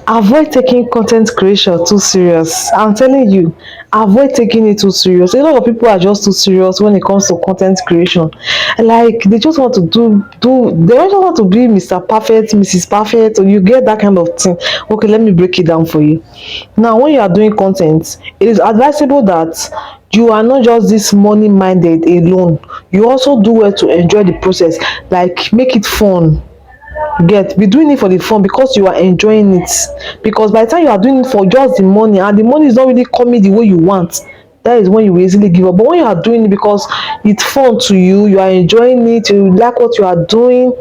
avoid taking content creation too serious. I'm telling you, avoid taking it too serious. A lot of people are just too serious when it comes to content creation. Like they just want to they just want to be Mr. Perfect, Mrs. Perfect, or you get that kind of thing. Okay, let me break it down for you. Now, when you are doing content, it is advisable that you are not just this money minded alone. You also do well to enjoy the process, like make it fun. Get be doing it for the fun because you are enjoying it, because by the time you are doing it for just the money and the money is not really coming the way you want, that is when you will easily give up. But when you are doing it because it's fun to you, you are enjoying it, you like what you are doing,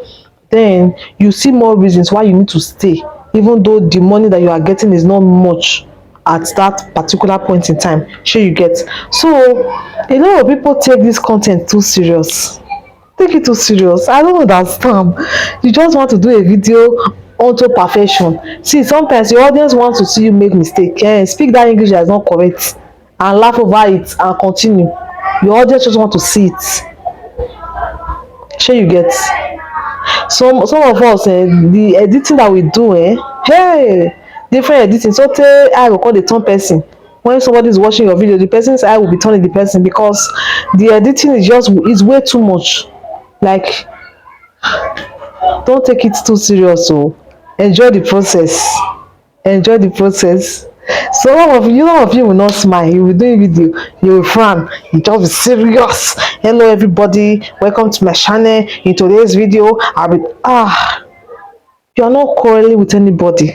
then you see more reasons why you need to stay, even though the money that you are getting is not much at that particular point in time. Sure you get. So a lot of people take this content too serious, take it too serious. I don't understand. You just want to do a video unto perfection. See, sometimes your audience wants to see you make mistake, speak that English that is not correct and laugh over it and continue. Your audience just want to see it. Sure you get. Some of us, the editing that we do, hey, different editing. So tey eye go come dey turn person. When somebody is watching your video, the person's eye will be turning the person because the editing is way too much. Like, don't take it too serious. So enjoy the process. Enjoy the process. So all of you will not smile. You will do a video, you will frown, you just be serious. Hello everybody, welcome to my channel. In today's video, I'll be you are not quarreling with anybody.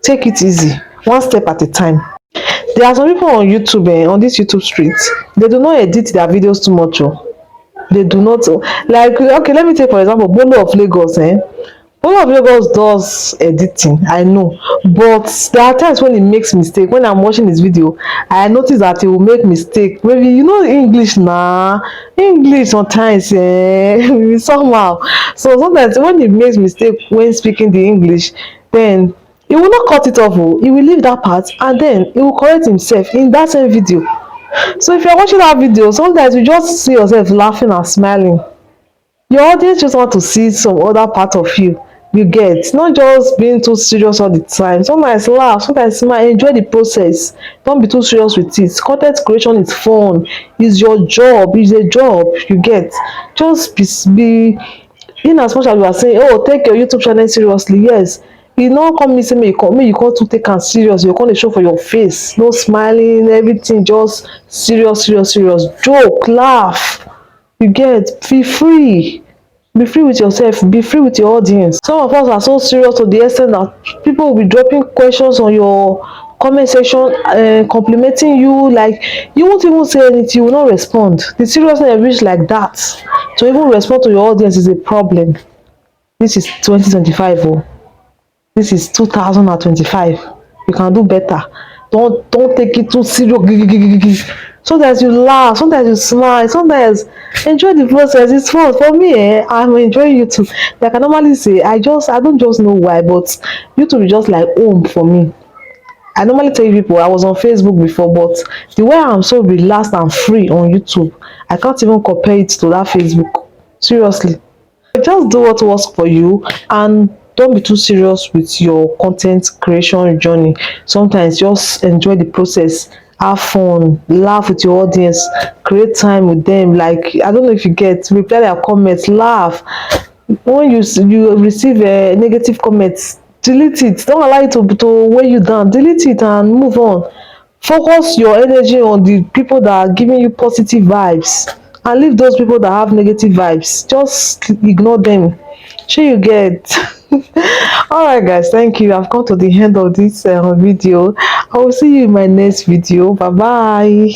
Take it easy, one step at a time. There are some people on YouTube, on this YouTube street, they do not edit their videos too much. They do not, like, okay, let me take for example Bolo of Lagos. Bolo of Lagos does editing, I know, but there are times when he makes mistake. When I'm watching his video, I notice that he will make mistake. Maybe English English sometimes somehow. So sometimes when he makes mistake when speaking the English, then he will not cut it off. He will leave that part and then he will correct himself in that same video. So if you're watching that video, sometimes you just see yourself laughing and smiling. Your audience just want to see some other part of you. You get, not just being too serious all the time. Sometimes laugh, sometimes smile, enjoy the process. Don't be too serious with it. Content creation is fun. It's your job. It's a job. You get. Just be in as much as you are saying, oh, take your YouTube channel seriously. Yes. You no come me say make you come to take am serious. You come dey show for your face, no smiling, everything just serious, joke, laugh. You get, be free with yourself, be free with your audience. Some of us are so serious to the extent that people will be dropping questions on your comment section, complimenting you, like you won't even say anything, you will not respond. The seriousness reach like that. To even respond to your audience is a problem. This is 2025. This is 2025. You can do better. Don't take it too serious. Sometimes you laugh, sometimes you smile, sometimes enjoy the process. It's fun for me. I'm enjoying YouTube. Like I normally say, I don't just know why, but YouTube is just like home for me. I normally tell people I was on Facebook before, but the way I'm so relaxed and free on YouTube, I can't even compare it to that Facebook. Seriously. Just do what works for you and don't be too serious with your content creation journey. Sometimes just enjoy the process, have fun, laugh with your audience, create time with them. Like, I don't know if you get, reply their comments, laugh. When you receive a negative comments, delete it. Don't allow it to weigh you down. Delete it and move on. Focus your energy on the people that are giving you positive vibes and leave those people that have negative vibes. Just ignore them. Sure you get. All right guys, thank you. I've come to the end of this video. I will see you in my next video. Bye bye.